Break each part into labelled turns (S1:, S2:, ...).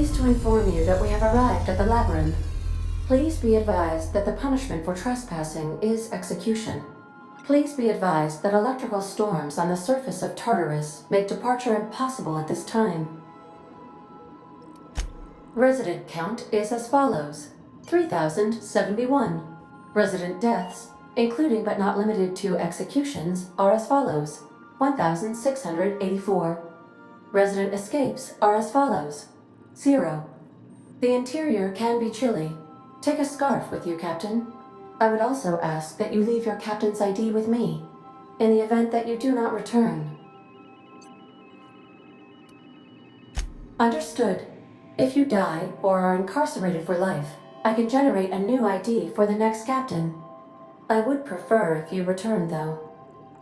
S1: pleased to inform you that we have arrived at the labyrinth. Please be advised that the punishment for trespassing is execution. Please be advised that electrical storms on the surface of Tartarus make departure impossible at this time. Resident count is as follows: 3,071. Resident deaths, including but not limited to executions, are as follows: 1,684. Resident escapes are as follows: 0. The interior can be chilly. Take a scarf with you, Captain. I would also ask that you leave your captain's ID with me, in the event that you do not return. Understood. If you die or are incarcerated for life, I can generate a new ID for the next captain. I would prefer if you return, though.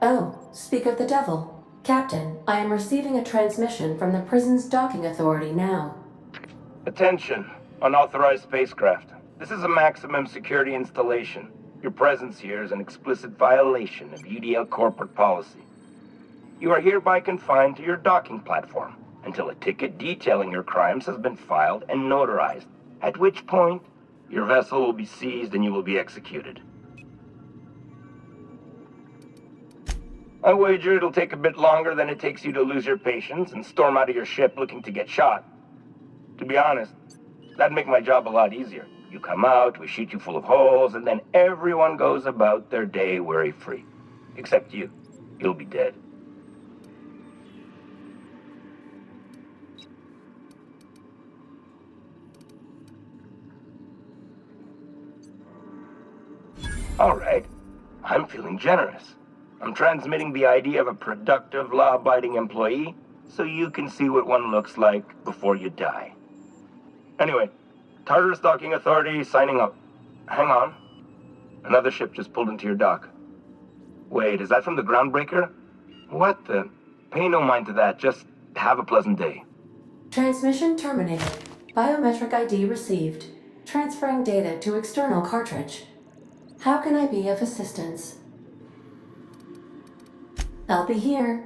S1: Oh, speak of the devil. Captain, I am receiving a transmission from the prison's docking authority now.
S2: Attention, unauthorized spacecraft. This is a maximum security installation. Your presence here is an explicit violation of UDL corporate policy. You are hereby confined to your docking platform until a ticket detailing your crimes has been filed and notarized, at which point your vessel will be seized and you will be executed. I wager it'll take a bit longer than it takes you to lose your patience and storm out of your ship looking to get shot. To be honest, that'd make my job a lot easier. You come out, we shoot you full of holes, and then everyone goes about their day worry-free. Except you. You'll be dead. All right. I'm feeling generous. I'm transmitting the ID of a productive, law-abiding employee so you can see what one looks like before you die. Anyway, Tartarus Docking Authority signing up. Hang on. Another ship just pulled into your dock. Wait, is that from the Groundbreaker? What the? Pay no mind to that. Just have a pleasant day.
S1: Transmission terminated. Biometric ID received. Transferring data to external cartridge. How can I be of assistance? I'll be here.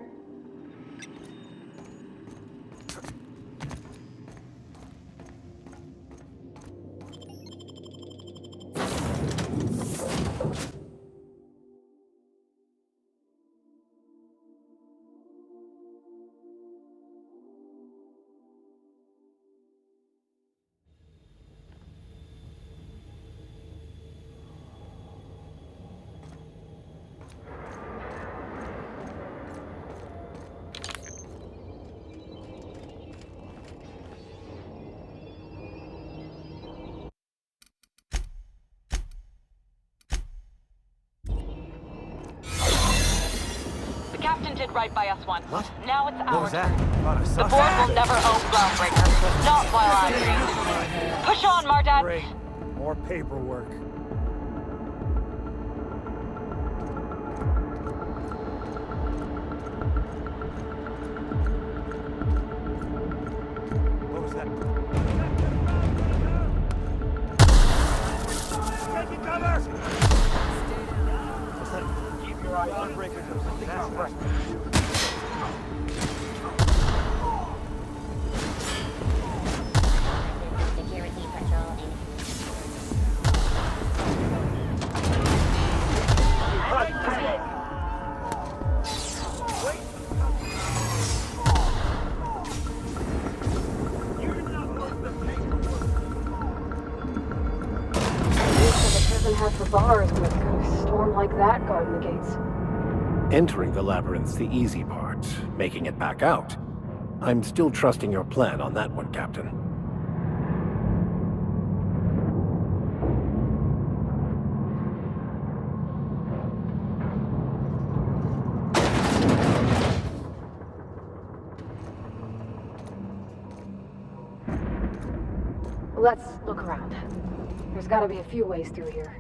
S3: Captain did right by us once.
S4: What?
S3: Now it's
S4: What
S3: our
S4: was that?
S3: turn. The board will never own Groundbreaker. Not while I'm here. Push on, Mardat.
S4: Great. More paperwork. What was that? Taking cover! What's that? Keep your eye on Groundbreaker. That's right.
S5: Had for bars with a storm like that guarding the gates.
S6: Entering the labyrinth's the easy part. Making it back out. I'm still trusting your plan on that one, Captain.
S5: Let's look around. There's gotta be a few ways through here.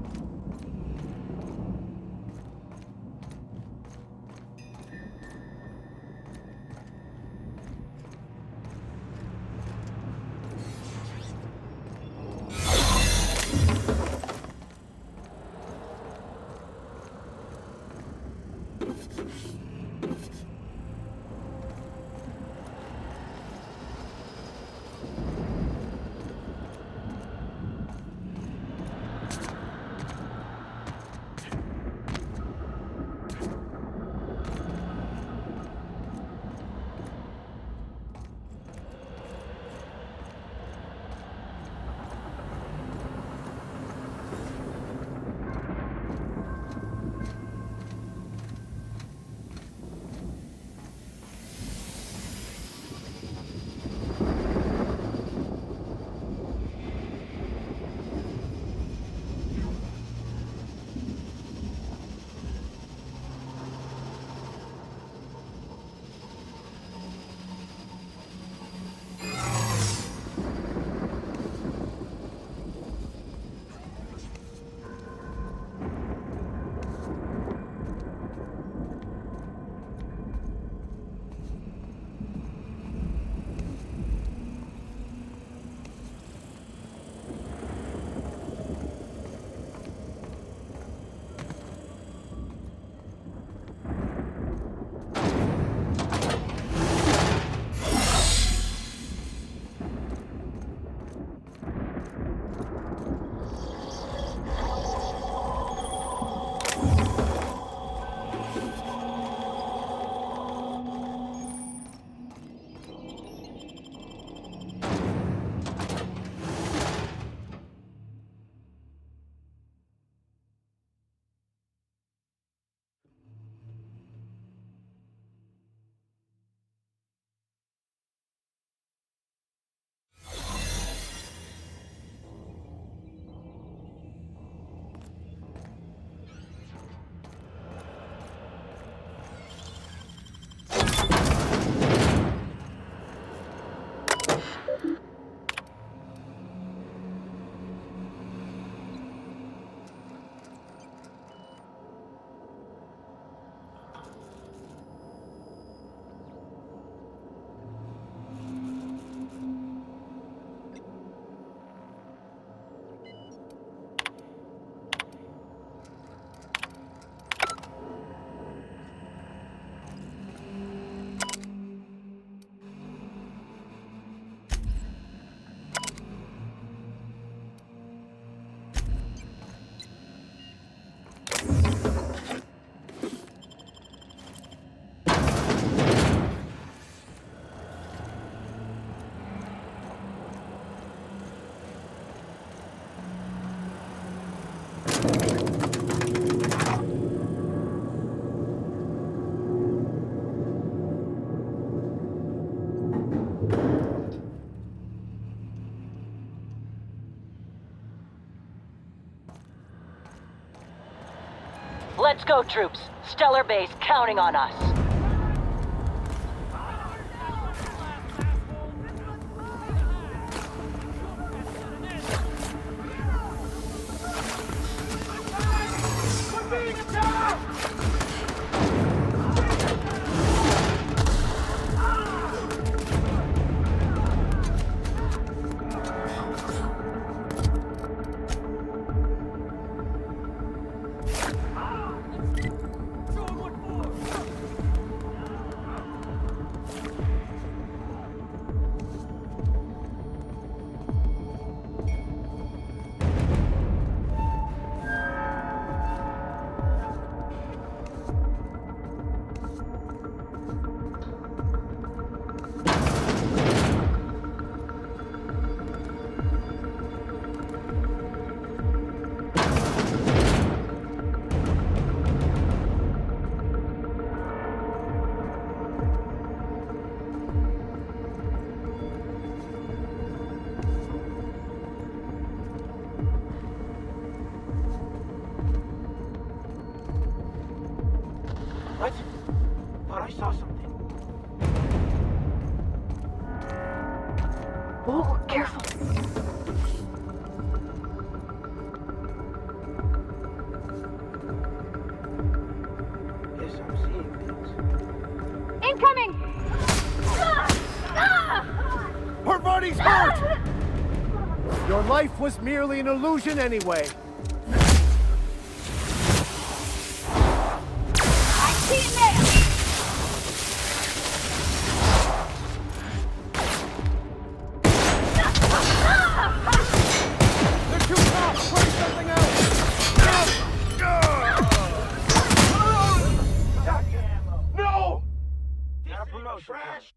S3: Let's go, troops. Stellar Base counting on us.
S4: What? Thought I saw something.
S5: Oh, careful.
S4: Guess I'm seeing things.
S5: Incoming!
S6: Her body's hurt! Your life was merely an illusion anyway. They're too tough! Try something else!
S4: No! Got a promotion. Trash!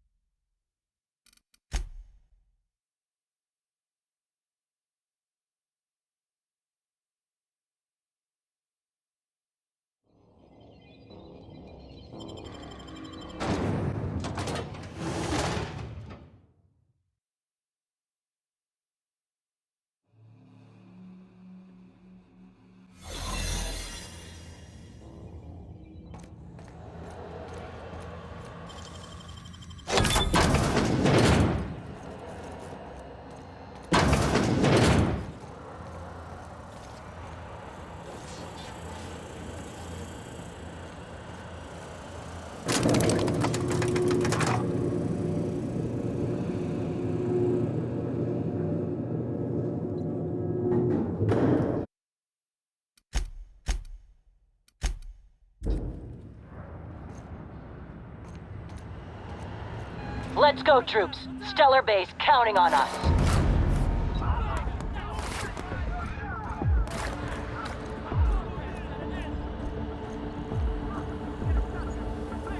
S3: Let's go, troops. Stellar Base counting on us.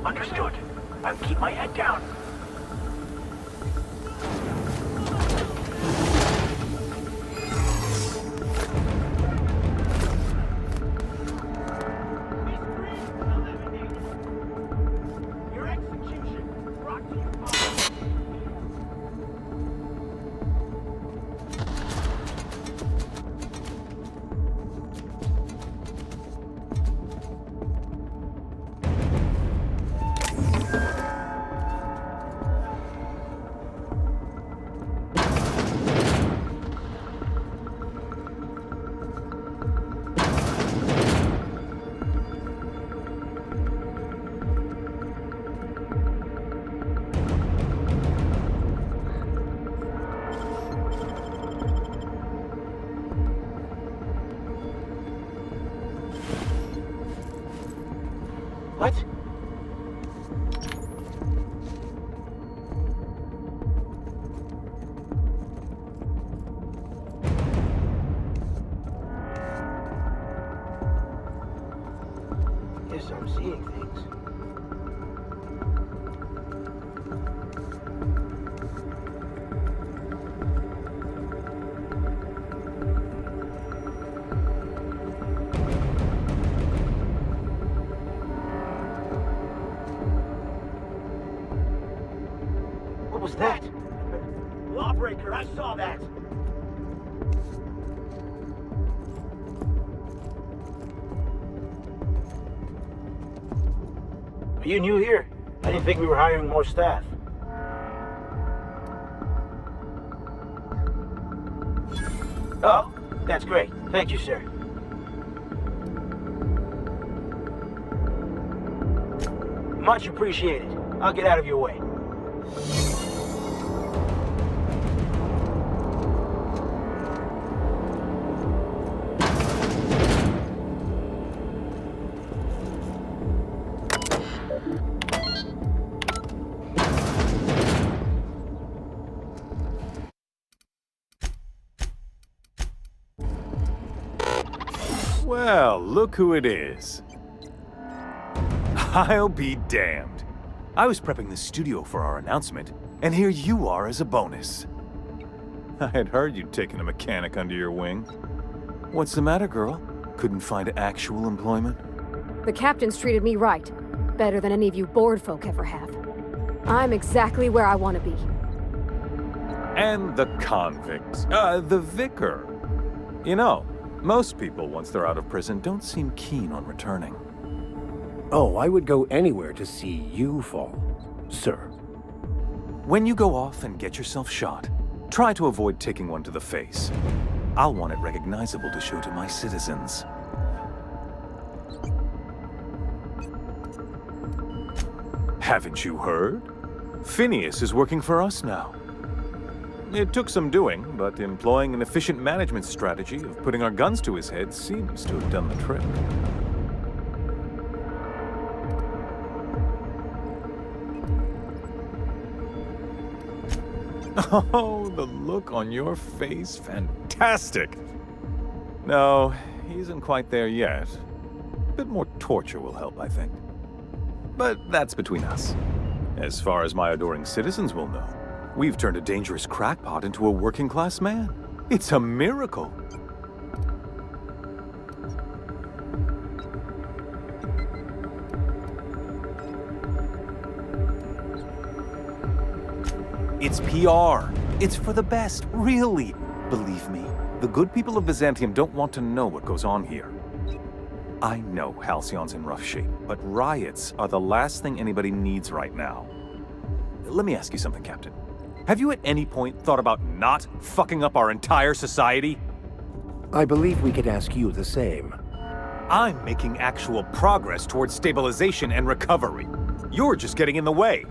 S4: Understood. I'll keep my head down. Your execution brought to you by... What? Guess I'm seeing things. Roger, I saw that.
S7: Are you new here? I didn't think we were hiring more staff. Oh, that's great. Thank you, sir. Much appreciated. I'll get out of your way.
S8: Well, look who it is. I'll be damned. I was prepping the studio for our announcement, and here you are as a bonus. I had heard you'd taken a mechanic under your wing. What's the matter, girl? Couldn't find actual employment?
S5: The captain's treated me right. Better than any of you bored folk ever have. I'm exactly where I want to be.
S8: And the convicts. The vicar. You know, most people, once they're out of prison, don't seem keen on returning.
S6: Oh, I would go anywhere to see you fall, sir.
S8: When you go off and get yourself shot, try to avoid taking one to the face. I'll want it recognizable to show to my citizens. Haven't you heard? Phineas is working for us now. It took some doing, but employing an efficient management strategy of putting our guns to his head seems to have done the trick. Oh, the look on your face, fantastic! No, he isn't quite there yet. A bit more torture will help, I think. But that's between us. As far as my adoring citizens will know, we've turned a dangerous crackpot into a working-class man. It's a miracle. It's PR. It's for the best, really. Believe me, the good people of Byzantium don't want to know what goes on here. I know Halcyon's in rough shape, but riots are the last thing anybody needs right now. Let me ask you something, Captain. Have you at any point thought about not fucking up our entire society?
S6: I believe we could ask you the same.
S8: I'm making actual progress towards stabilization and recovery. You're just getting in the way.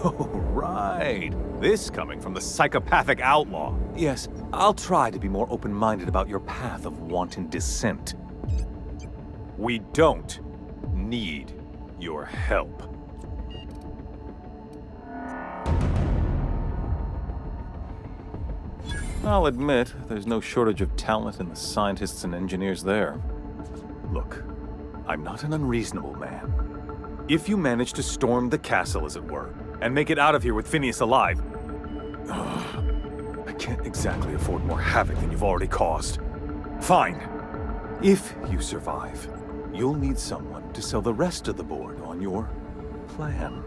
S8: Oh, right. This coming from the psychopathic outlaw. Yes, I'll try to be more open-minded about your path of wanton dissent. We don't need your help. I'll admit, there's no shortage of talent in the scientists and engineers there. Look, I'm not an unreasonable man. If you manage to storm the castle, as it were, and make it out of here with Phineas alive, I can't exactly afford more havoc than you've already caused. Fine. If you survive, you'll need someone to sell the rest of the board on your plan.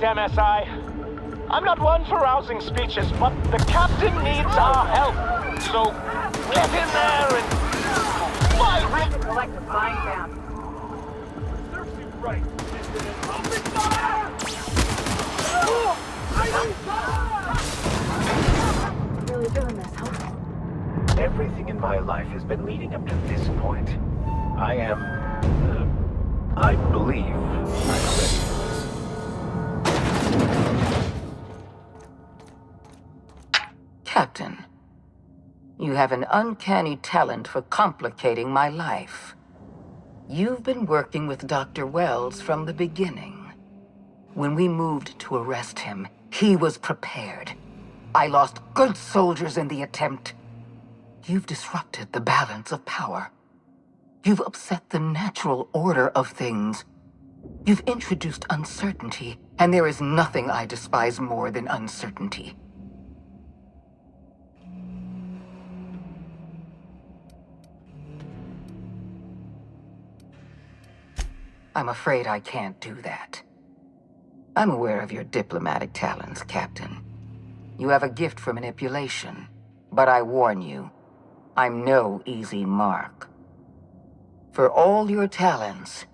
S4: MSI. I'm not one for rousing speeches, but the captain needs our help. So, get in there and fight!
S3: Electrifying sound.
S4: Serves you right. Open fire!
S5: Really doing this, huh?
S6: Everything in my life has been leading up to this point. I am... I believe I'm ready for this.
S9: Captain, you have an uncanny talent for complicating my life. You've been working with Dr. Wells from the beginning. When we moved to arrest him, he was prepared. I lost good soldiers in the attempt. You've disrupted the balance of power. You've upset the natural order of things. You've introduced uncertainty, and there is nothing I despise more than uncertainty. I'm afraid I can't do that. I'm aware of your diplomatic talents, Captain. You have a gift for manipulation, but I warn you, I'm no easy mark. For all your talents,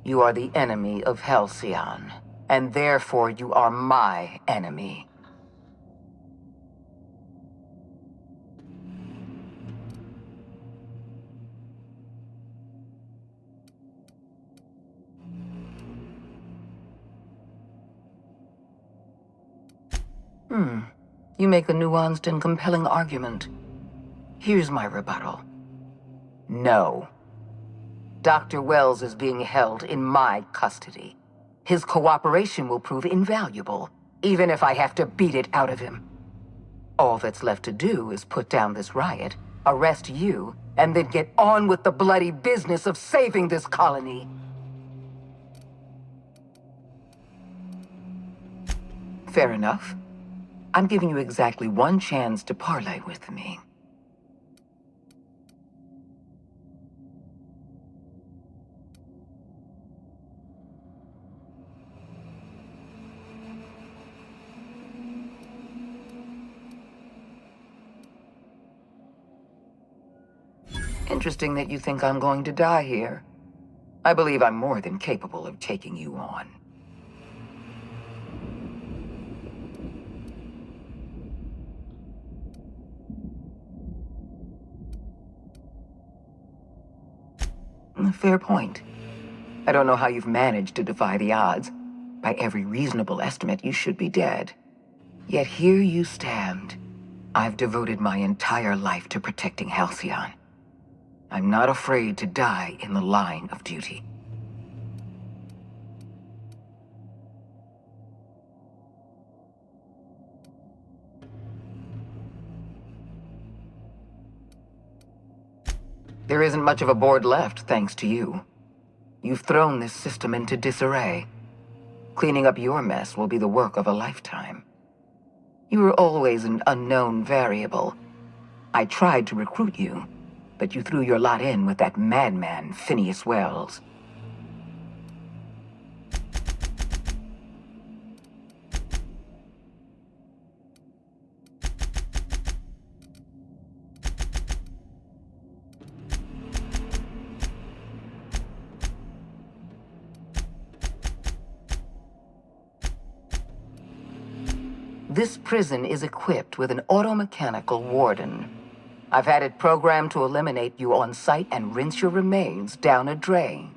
S9: you are the enemy of Halcyon, and therefore you are my enemy. You make a nuanced and compelling argument. Here's my rebuttal. No. Dr. Wells is being held in my custody. His cooperation will prove invaluable, even if I have to beat it out of him. All that's left to do is put down this riot, arrest you, and then get on with the bloody business of saving this colony. Fair enough. I'm giving you exactly one chance to parley with me. Interesting that you think I'm going to die here. I believe I'm more than capable of taking you on. Fair point. I don't know how you've managed to defy the odds. By every reasonable estimate, you should be dead. Yet here you stand. I've devoted my entire life to protecting Halcyon. I'm not afraid to die in the line of duty. There isn't much of a board left, thanks to you. You've thrown this system into disarray. Cleaning up your mess will be the work of a lifetime. You were always an unknown variable. I tried to recruit you, but you threw your lot in with that madman, Phineas Wells. This prison is equipped with an automechanical warden. I've had it programmed to eliminate you on sight and rinse your remains down a drain.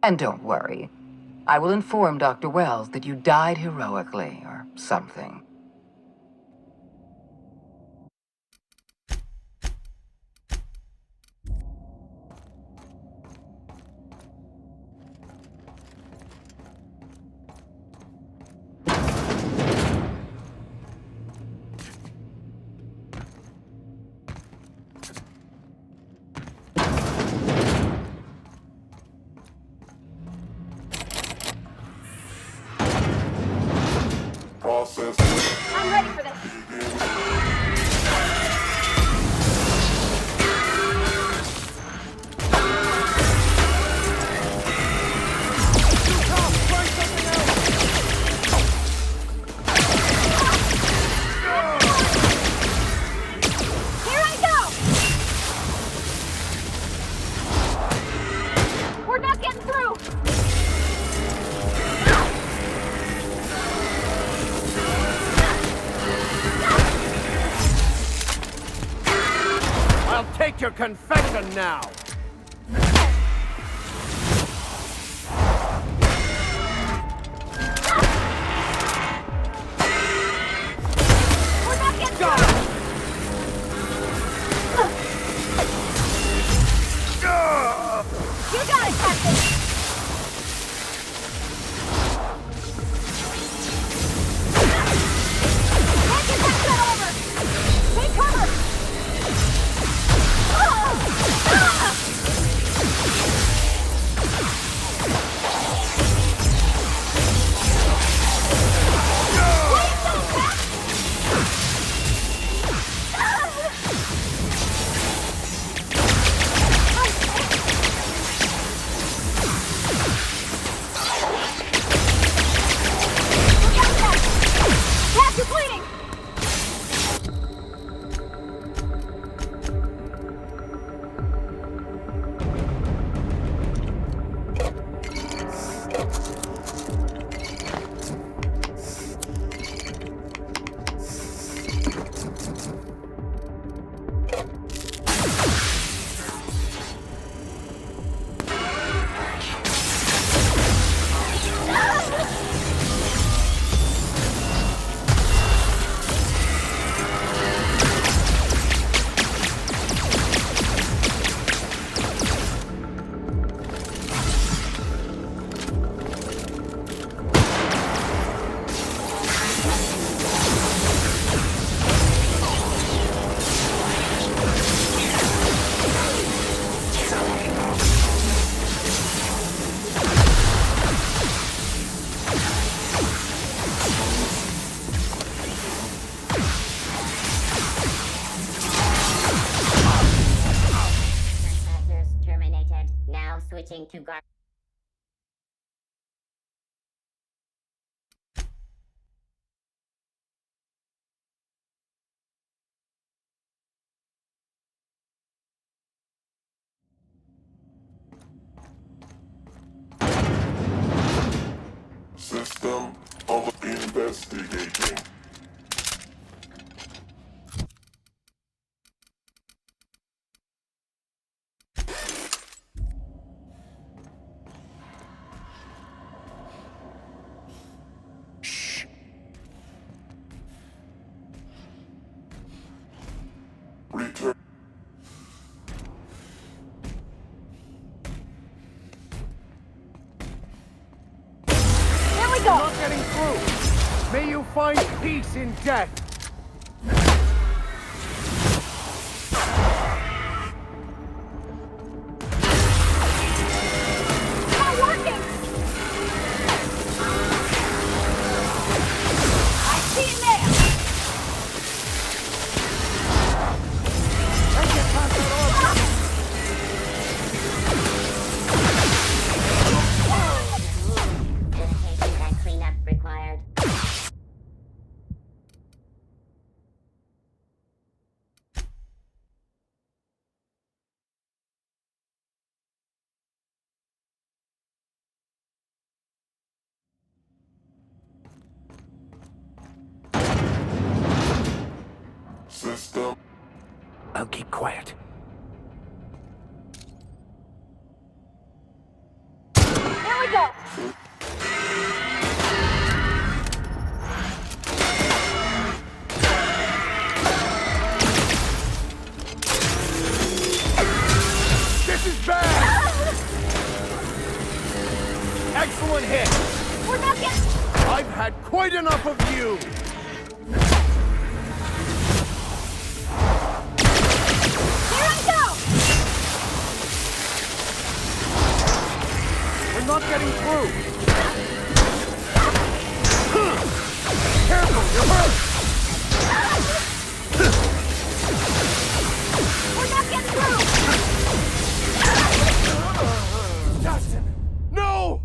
S9: And don't worry, I will inform Dr. Wells that you died heroically or something.
S5: I'm ready for this.
S6: your confession now!
S5: We're not getting through! You got it, Captain! Can't get that shit over! Take cover! Please don't, Cap! Look out, Cap! Cap, you're bleeding!
S10: Trespassers terminated. Now switching to guard.
S11: System of investigating. Shh. Return.
S5: Here we go!
S6: Not getting through! May you find peace in death!
S5: It's not working! I see it there!
S6: Let's get past that orb!
S10: Location and cleanup required.
S11: System.
S6: I'll keep quiet.
S5: Here we go!
S6: This is bad! Excellent hit!
S5: We're not getting...
S6: I've had quite enough of you!
S5: Here I go!
S6: We're not getting through! Careful, you're hurt!
S5: We're not getting through!
S6: Justin! No!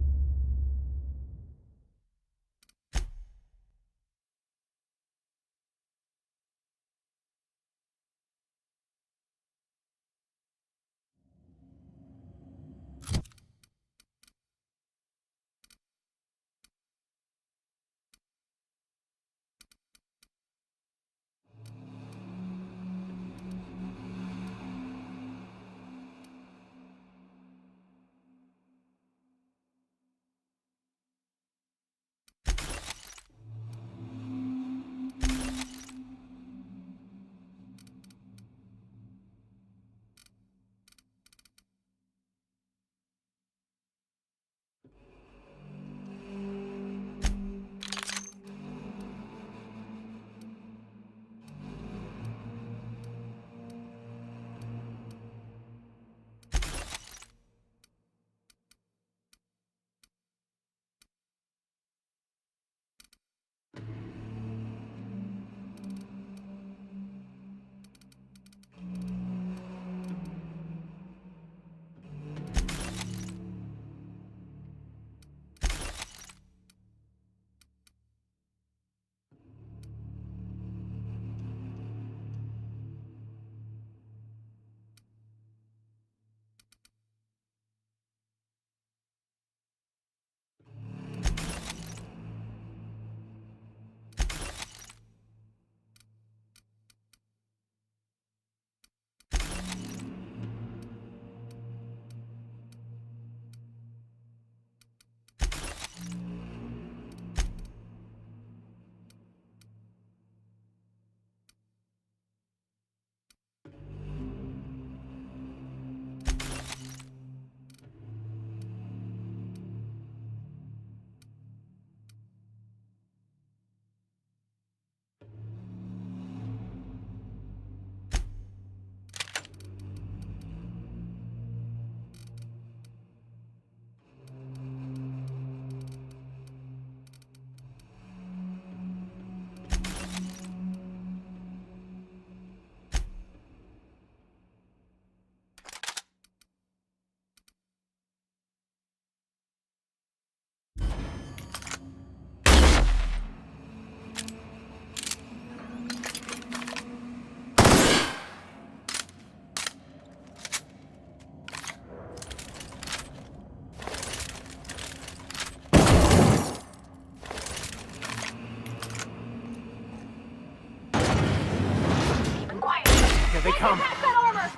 S6: they come!
S5: Attack that armor!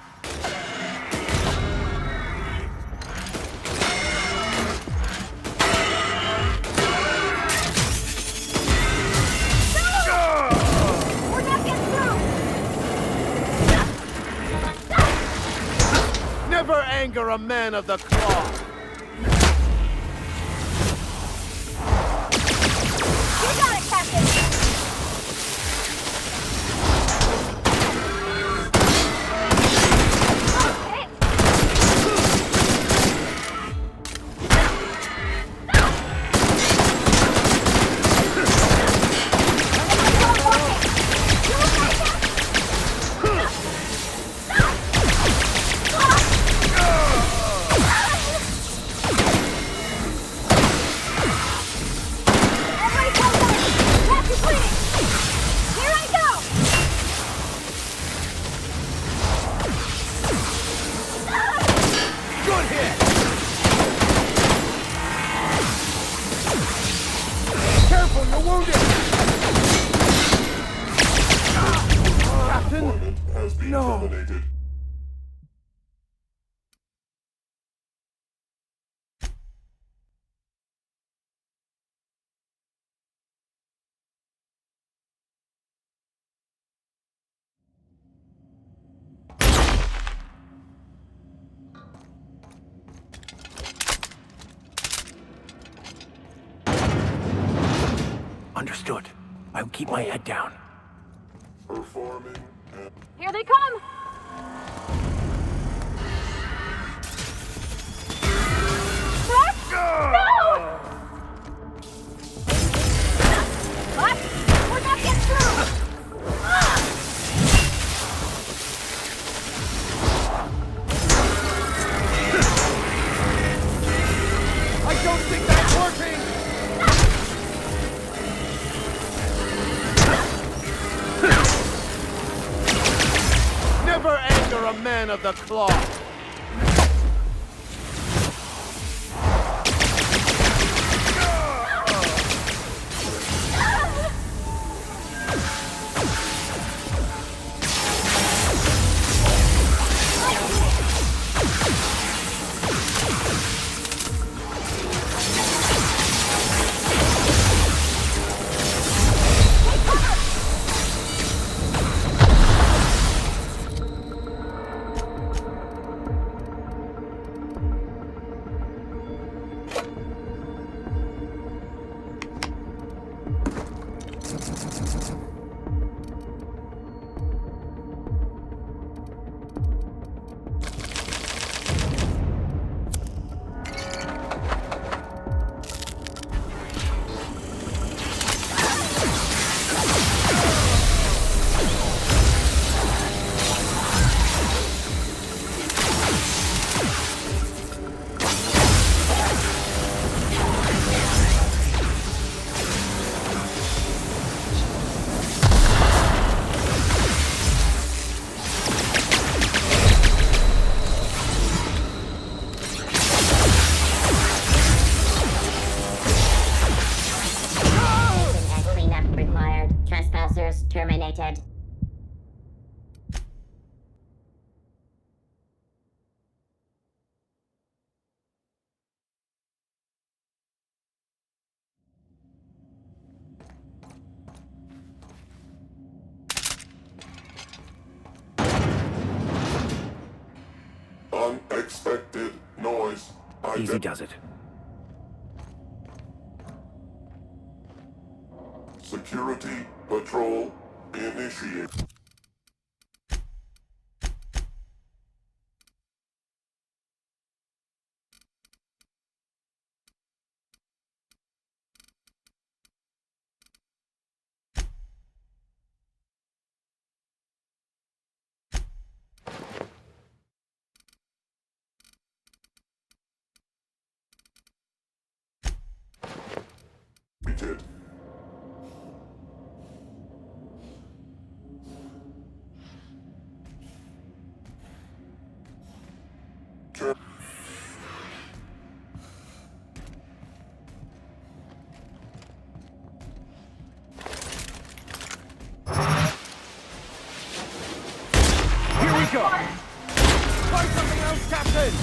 S5: We're not getting through!
S6: Never anger a man of the claw!
S5: You got it, Captain!
S11: Has been terminated.
S6: Understood. I'll keep my head down.
S11: Performing.
S5: Here they come! No! What? We're not getting through!
S6: I don't think that's working! Never anger a man of the claw!
S10: Cleanup required. Trespassers terminated.
S11: Unexpected noise.
S6: Easy does it.
S11: Security patrol initiate.
S6: go! Try something else, Captain!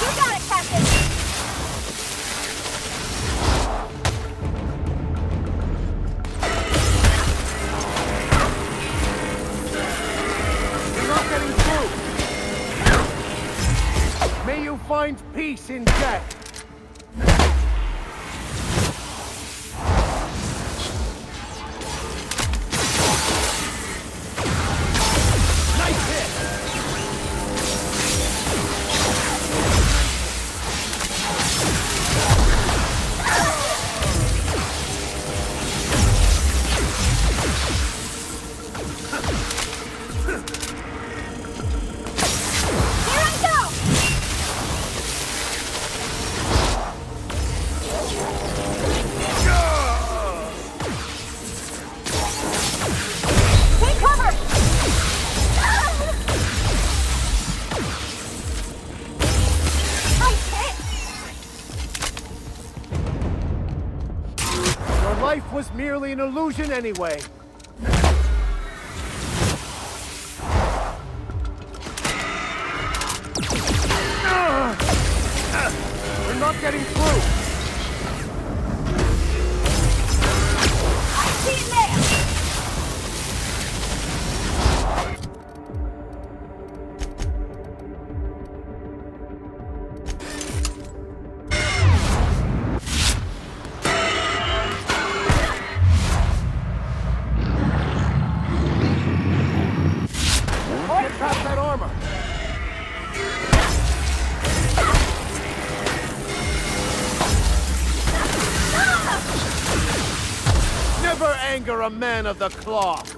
S5: You got it, Captain!
S6: You're not getting through! May you find peace in death! Nice hit!
S5: Here I go! Take cover! I'm hit!
S6: Your life was merely an illusion anyway. We're not getting through.
S5: I see it there!
S6: Get past that armor. Never anger a man of the cloth.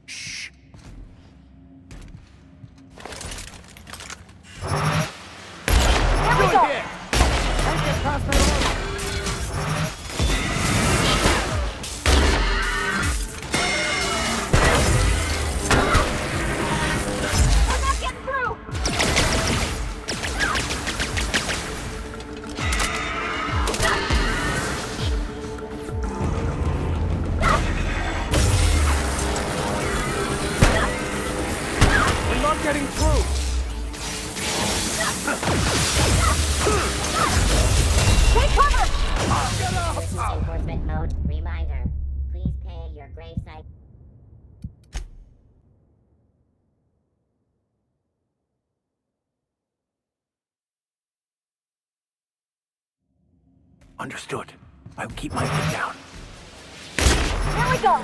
S10: Destroyed.
S6: Good hit. Don't get past that armor.
S5: We're not getting through!
S6: We're not getting through.
S5: Take cover!
S10: This is enforcement mode. Reminder. Please pay your gravesite.
S6: Understood. I'll keep my head down.
S5: Here we go!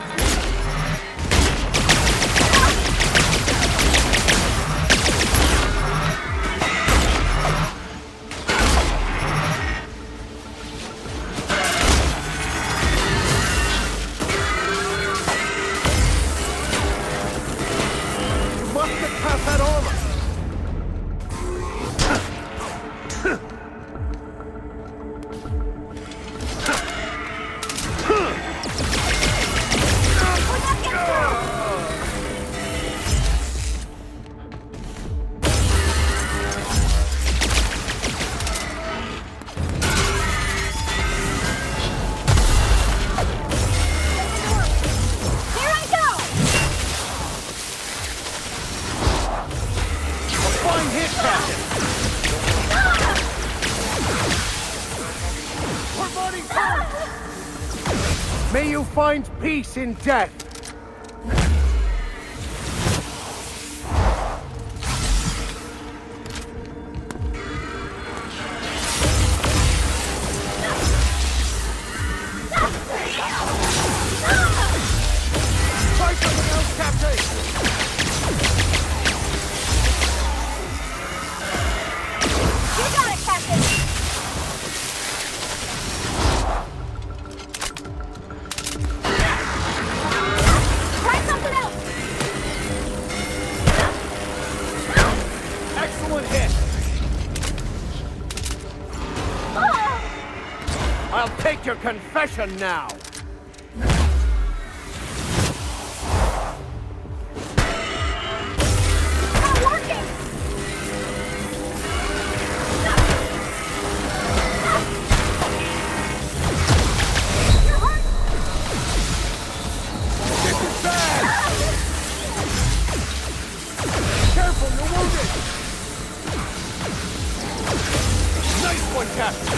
S6: You must get past that armor.
S5: We're not getting through! Here I go!
S6: A fine hit, Captain. We're burning through. May you find peace in death. Try something else, Captain. your confession now!
S12: Careful, you're wounded! Nice one, Captain!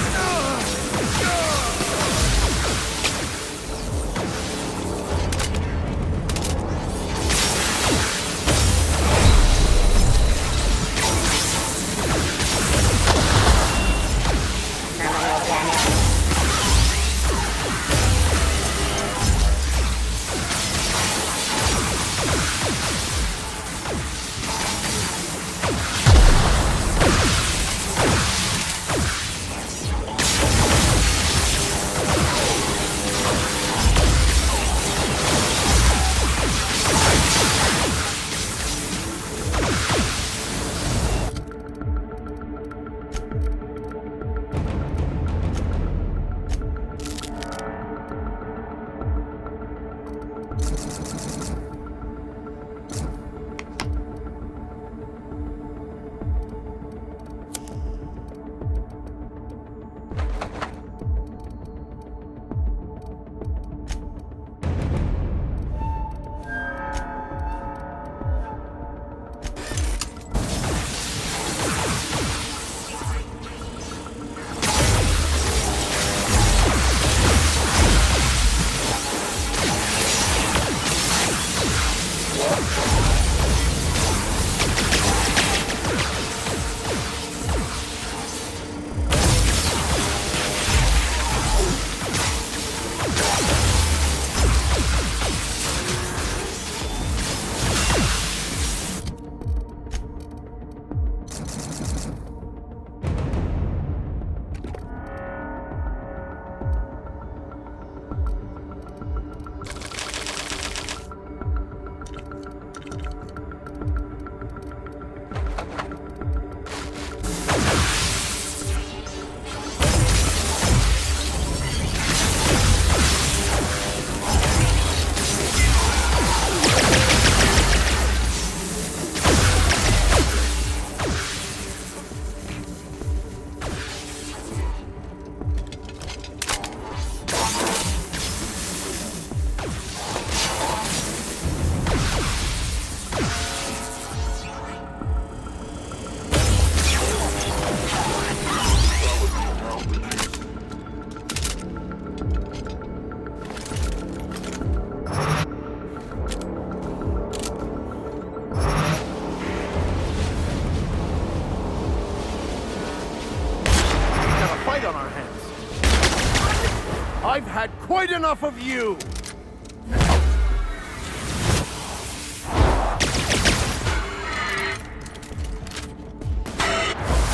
S6: I've had quite enough of you!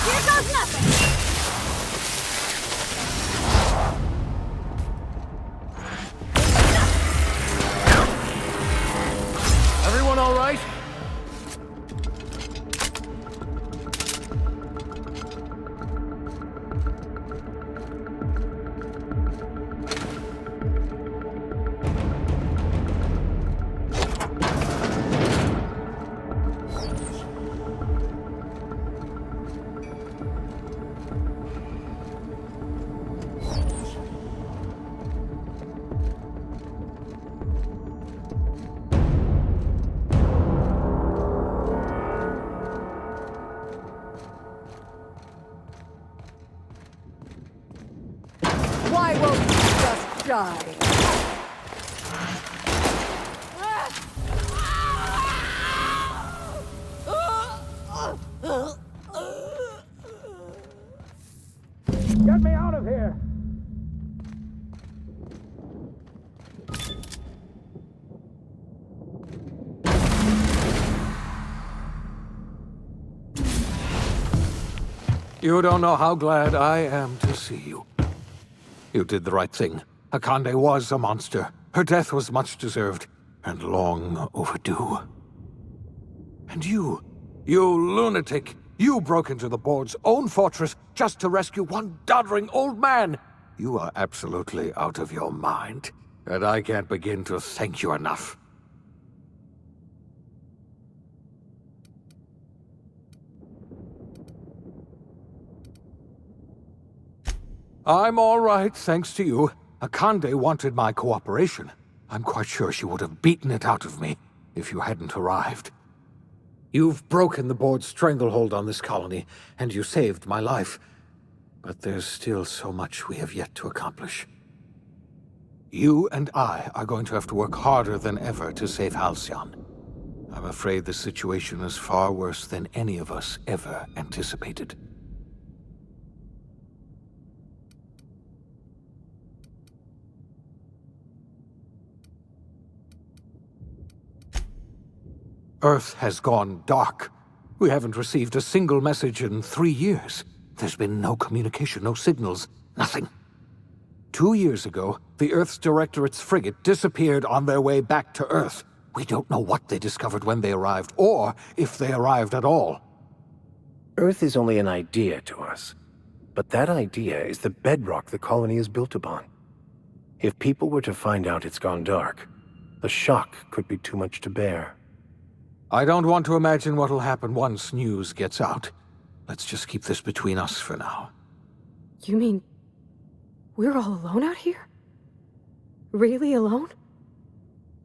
S5: Here goes nothing!
S6: Everyone all right?
S5: Why won't you just die?
S12: Get me out of here!
S13: You don't know how glad I am to see you. You did the right thing. Akande was a monster. Her death was much deserved, and long overdue. And you lunatic, you broke into the board's own fortress just to rescue one doddering old man. You are absolutely out of your mind, and I can't begin to thank you enough. I'm all right, thanks to you. Akande wanted my cooperation. I'm quite sure she would have beaten it out of me if you hadn't arrived. You've broken the board's stranglehold on this colony, and you saved my life. But there's still so much we have yet to accomplish. You and I are going to have to work harder than ever to save Halcyon. I'm afraid the situation is far worse than any of us ever anticipated. Earth has gone dark. We haven't received a single message in 3 years. There's been no communication, no signals, nothing. 2 years ago, the Earth's Directorate's frigate disappeared on their way back to Earth. We don't know what they discovered when they arrived, or if they arrived at all.
S6: Earth is only an idea to us. But that idea is the bedrock the colony is built upon. If people were to find out it's gone dark, the shock could be too much to bear.
S13: I don't want to imagine what'll happen once news gets out. Let's just keep this between us for now.
S5: You mean we're all alone out here? Really alone?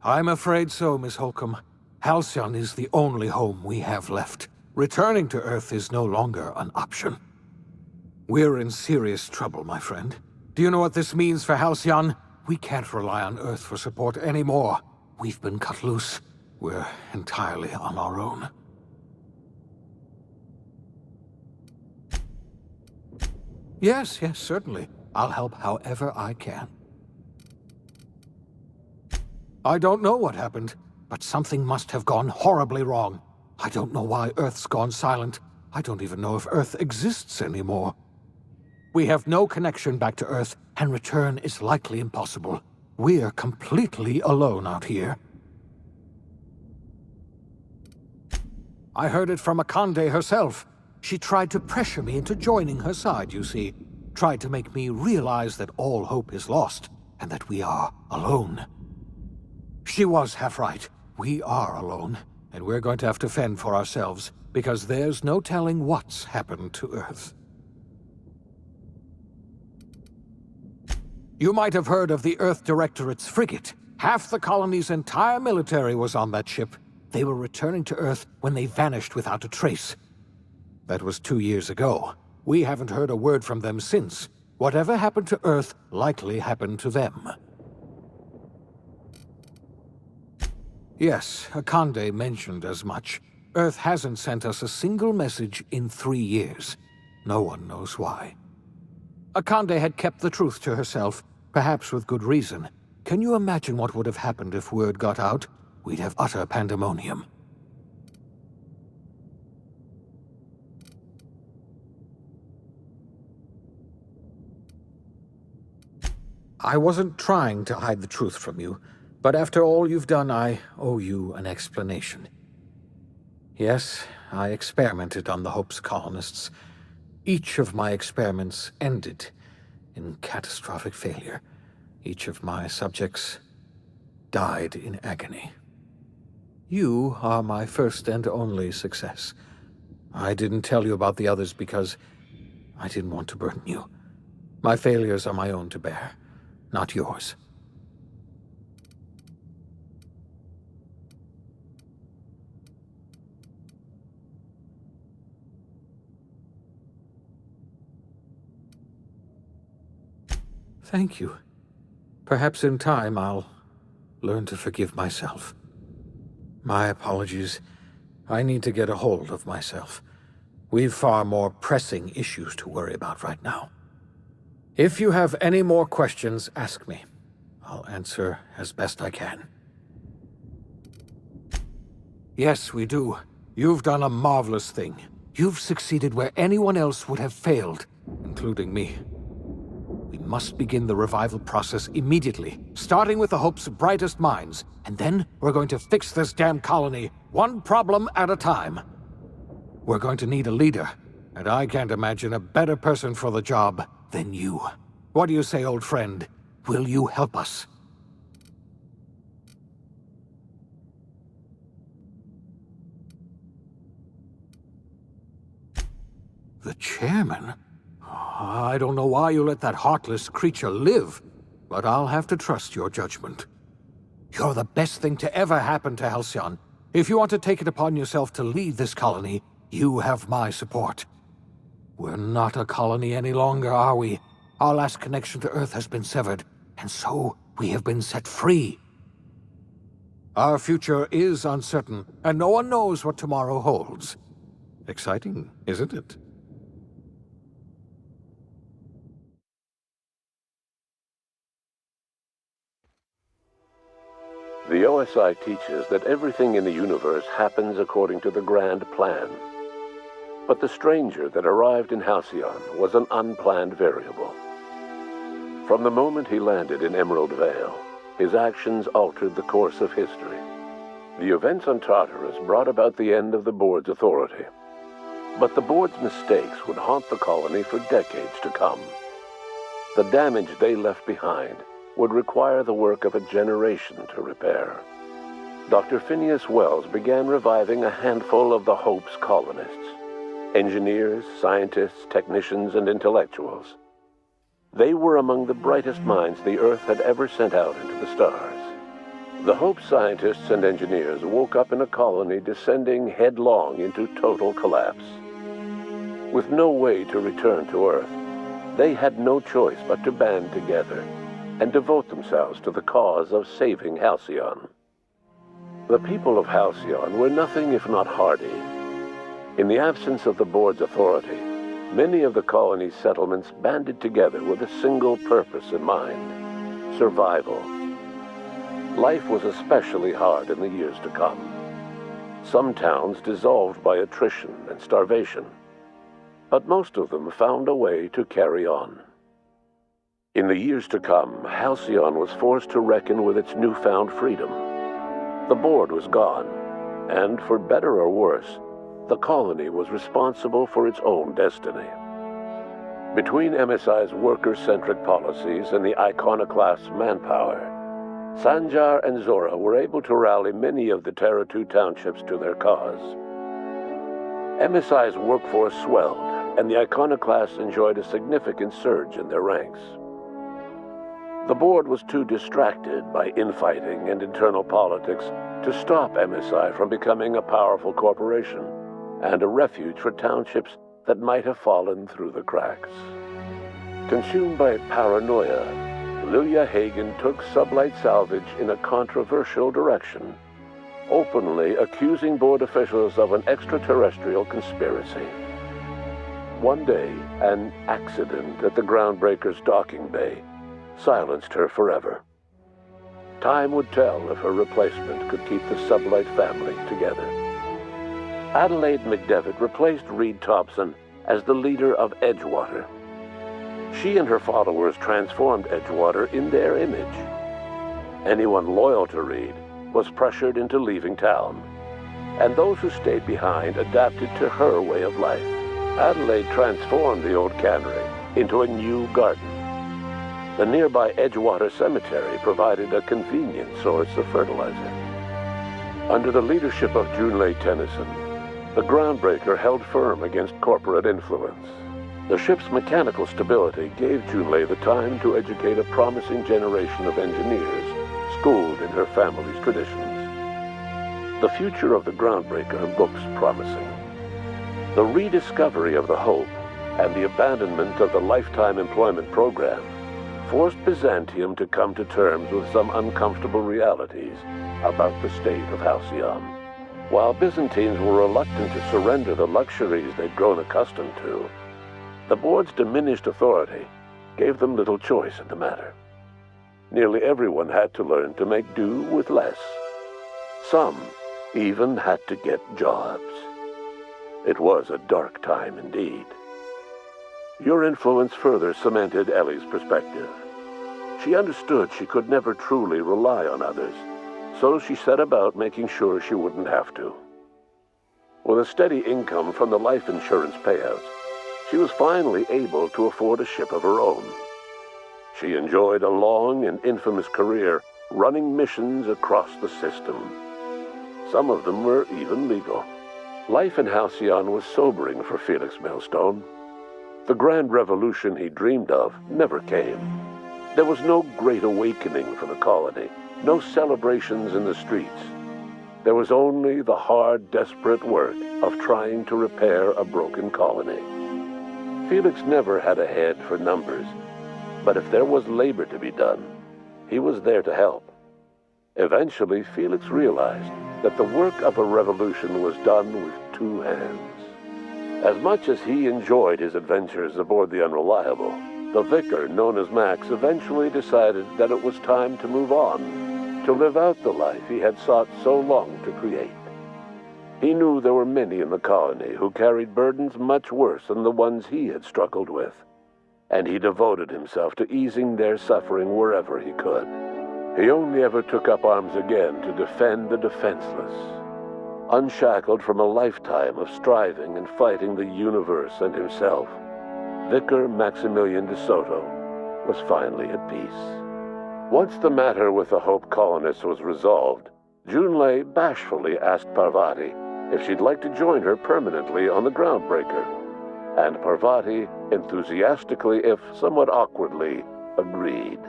S13: I'm afraid so, Miss Holcomb. Halcyon is the only home we have left. Returning to Earth is no longer an option. We're in serious trouble, my friend. Do you know what this means for Halcyon? We can't rely on Earth for support anymore. We've been cut loose. We're entirely on our own. Yes, certainly. I'll help however I can. I don't know what happened, but something must have gone horribly wrong. I don't know why Earth's gone silent. I don't even know if Earth exists anymore. We have no connection back to Earth, and return is likely impossible. We're completely alone out here. I heard it from Akande herself. She tried to pressure me into joining her side, you see. Tried to make me realize that all hope is lost, and that we are alone. She was half right. We are alone, and we're going to have to fend for ourselves, because there's no telling what's happened to Earth. You might have heard of the Earth Directorate's frigate. Half the colony's entire military was on that ship. They were returning to Earth when they vanished without a trace. That was 2 years ago. We haven't heard a word from them since. Whatever happened to Earth likely happened to them. Yes, Akande mentioned as much. Earth hasn't sent us a single message in 3 years. No one knows why. Akande had kept the truth to herself, perhaps with good reason. Can you imagine what would have happened if word got out? We'd have utter pandemonium. I wasn't trying to hide the truth from you, but after all you've done, I owe you an explanation. Yes, I experimented on the Hope's colonists. Each of my experiments ended in catastrophic failure. Each of my subjects died in agony. You are my first and only success. I didn't tell you about the others because I didn't want to burden you. My failures are my own to bear, not yours. Thank you. Perhaps in time I'll learn to forgive myself. My apologies. I need to get a hold of myself. We've far more pressing issues to worry about right now. If you have any more questions, ask me. I'll answer as best I can. Yes, we do. You've done a marvelous thing. You've succeeded where anyone else would have failed, including me. We must begin the revival process immediately, starting with the Hope's brightest minds, and then we're going to fix this damn colony, one problem at a time. We're going to need a leader, and I can't imagine a better person for the job than you. What do you say, old friend? Will you help us? The chairman? I don't know why you let that heartless creature live, but I'll have to trust your judgment. You're the best thing to ever happen to Halcyon. If you want to take it upon yourself to lead this colony, you have my support. We're not a colony any longer, are we? Our last connection to Earth has been severed, and so we have been set free. Our future is uncertain, and no one knows what tomorrow holds. Exciting, isn't it?
S14: The OSI teaches that everything in the universe happens according to the grand plan. But the stranger that arrived in Halcyon was an unplanned variable. From the moment he landed in Emerald Vale, his actions altered the course of history. The events on Tartarus brought about the end of the board's authority. But the board's mistakes would haunt the colony for decades to come. The damage they left behind would require the work of a generation to repair. Dr. Phineas Wells began reviving a handful of the Hope's colonists. Engineers, scientists, technicians, and intellectuals. They were among the brightest minds the Earth had ever sent out into the stars. The Hope scientists and engineers woke up in a colony descending headlong into total collapse. With no way to return to Earth, they had no choice but to band together and devote themselves to the cause of saving Halcyon. The people of Halcyon were nothing if not hardy. In the absence of the board's authority, many of the colony's settlements banded together with a single purpose in mind: survival. Life was especially hard in the years to come. Some towns dissolved by attrition and starvation, but most of them found a way to carry on. In the years to come, Halcyon was forced to reckon with its newfound freedom. The board was gone, and for better or worse, the colony was responsible for its own destiny. Between MSI's worker-centric policies and the iconoclast's manpower, Sanjar and Zora were able to rally many of the Terra 2 townships to their cause. MSI's workforce swelled, and the iconoclasts enjoyed a significant surge in their ranks. The board was too distracted by infighting and internal politics to stop MSI from becoming a powerful corporation and a refuge for townships that might have fallen through the cracks. Consumed by paranoia, Lilia Hagen took Sublight Salvage in a controversial direction, openly accusing board officials of an extraterrestrial conspiracy. One day, an accident at the Groundbreaker's docking bay silenced her forever. Time would tell if her replacement could keep the Sublight family together. Adelaide McDevitt replaced Reed Thompson as the leader of Edgewater. She and her followers transformed Edgewater in their image. Anyone loyal to Reed was pressured into leaving town, and those who stayed behind adapted to her way of life. Adelaide transformed the old cannery into a new garden. The nearby Edgewater Cemetery provided a convenient source of fertilizer. Under the leadership of Junlei Tennyson, the Groundbreaker held firm against corporate influence. The ship's mechanical stability gave Junlei the time to educate a promising generation of engineers schooled in her family's traditions. The future of the Groundbreaker looks promising. The rediscovery of the Hope and the abandonment of the lifetime employment program forced Byzantium to come to terms with some uncomfortable realities about the state of Halcyon. While Byzantines were reluctant to surrender the luxuries they'd grown accustomed to, the board's diminished authority gave them little choice in the matter. Nearly everyone had to learn to make do with less. Some even had to get jobs. It was a dark time indeed. Your influence further cemented Ellie's perspective. She understood she could never truly rely on others, so she set about making sure she wouldn't have to. With a steady income from the life insurance payouts, she was finally able to afford a ship of her own. She enjoyed a long and infamous career running missions across the system. Some of them were even legal. Life in Halcyon was sobering for Felix Millstone. The grand revolution he dreamed of never came. There was no great awakening for the colony, no celebrations in the streets. There was only the hard, desperate work of trying to repair a broken colony. Felix never had a head for numbers, but if there was labor to be done, he was there to help. Eventually, Felix realized that the work of a revolution was done with two hands. As much as he enjoyed his adventures aboard the Unreliable, the vicar, known as Max, eventually decided that it was time to move on, to live out the life he had sought so long to create. He knew there were many in the colony who carried burdens much worse than the ones he had struggled with, and he devoted himself to easing their suffering wherever he could. He only ever took up arms again to defend the defenseless. Unshackled from a lifetime of striving and fighting the universe and himself, Vicar Maximilian de Soto was finally at peace. Once the matter with the Hope colonists was resolved, Junlei bashfully asked Parvati if she'd like to join her permanently on the Groundbreaker, and Parvati enthusiastically, if somewhat awkwardly, agreed.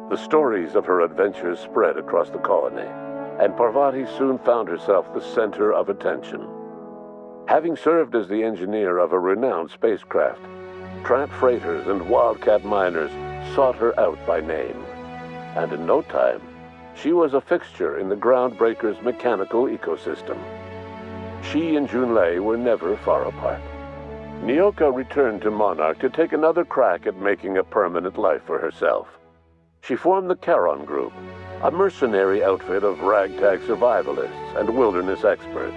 S14: The stories of her adventures spread across the colony, and Parvati soon found herself the center of attention. Having served as the engineer of a renowned spacecraft, tramp freighters and wildcat miners sought her out by name, and in no time, she was a fixture in the Groundbreaker's mechanical ecosystem. She and Junlei were never far apart. Nyoka returned to Monarch to take another crack at making a permanent life for herself. She formed the Charon Group, a mercenary outfit of ragtag survivalists and wilderness experts.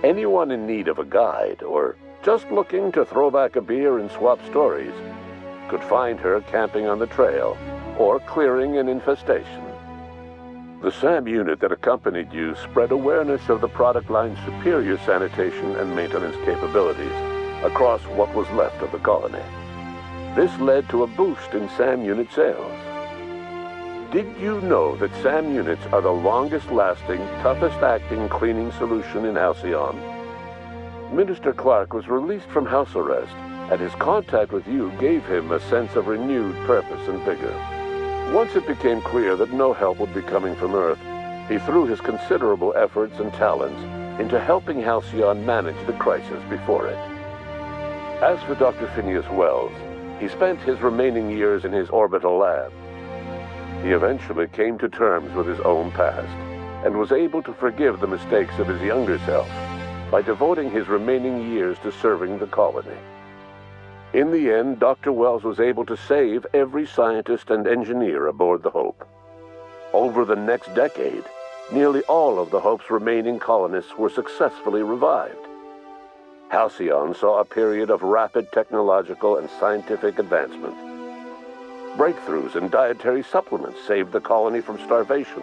S14: Anyone in need of a guide, or just looking to throw back a beer and swap stories, could find her camping on the trail or clearing an infestation. The SAM unit that accompanied you spread awareness of the product line's superior sanitation and maintenance capabilities across what was left of the colony. This led to a boost in SAM unit sales. Did you know that SAM units are the longest-lasting, toughest-acting cleaning solution in Halcyon? Minister Clark was released from house arrest, and his contact with you gave him a sense of renewed purpose and vigor. Once it became clear that no help would be coming from Earth, he threw his considerable efforts and talents into helping Halcyon manage the crisis before it. As for Dr. Phineas Wells, he spent his remaining years in his orbital lab. He eventually came to terms with his own past, and was able to forgive the mistakes of his younger self by devoting his remaining years to serving the colony. In the end, Dr. Wells was able to save every scientist and engineer aboard the Hope. Over the next decade, nearly all of the Hope's remaining colonists were successfully revived. Halcyon saw a period of rapid technological and scientific advancement. Breakthroughs in dietary supplements saved the colony from starvation.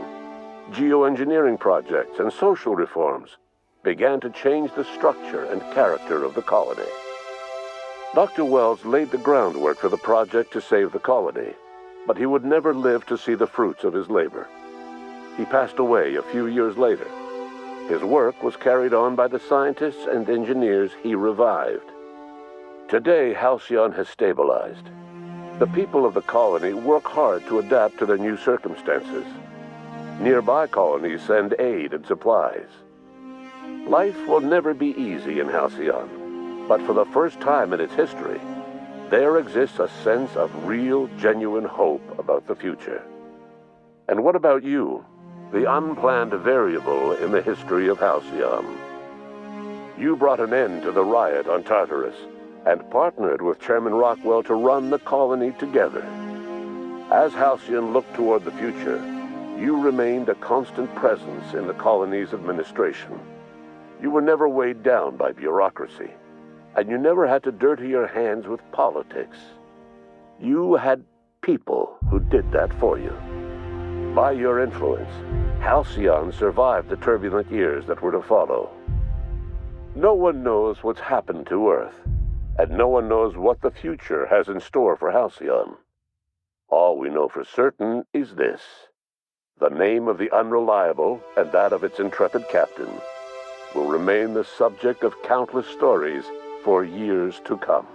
S14: Geoengineering projects and social reforms began to change the structure and character of the colony. Dr. Wells laid the groundwork for the project to save the colony, but he would never live to see the fruits of his labor. He passed away a few years later. His work was carried on by the scientists and engineers he revived. Today, Halcyon has stabilized. The people of the colony work hard to adapt to their new circumstances. Nearby colonies send aid and supplies. Life will never be easy in Halcyon, but for the first time in its history, there exists a sense of real, genuine hope about the future. And what about you, the unplanned variable in the history of Halcyon? You brought an end to the riot on Tartarus, and partnered with Chairman Rockwell to run the colony together. As Halcyon looked toward the future, you remained a constant presence in the colony's administration. You were never weighed down by bureaucracy, and you never had to dirty your hands with politics. You had people who did that for you. By your influence, Halcyon survived the turbulent years that were to follow. No one knows what's happened to Earth, and no one knows what the future has in store for Halcyon. All we know for certain is this: the name of the Unreliable and that of its intrepid captain will remain the subject of countless stories for years to come.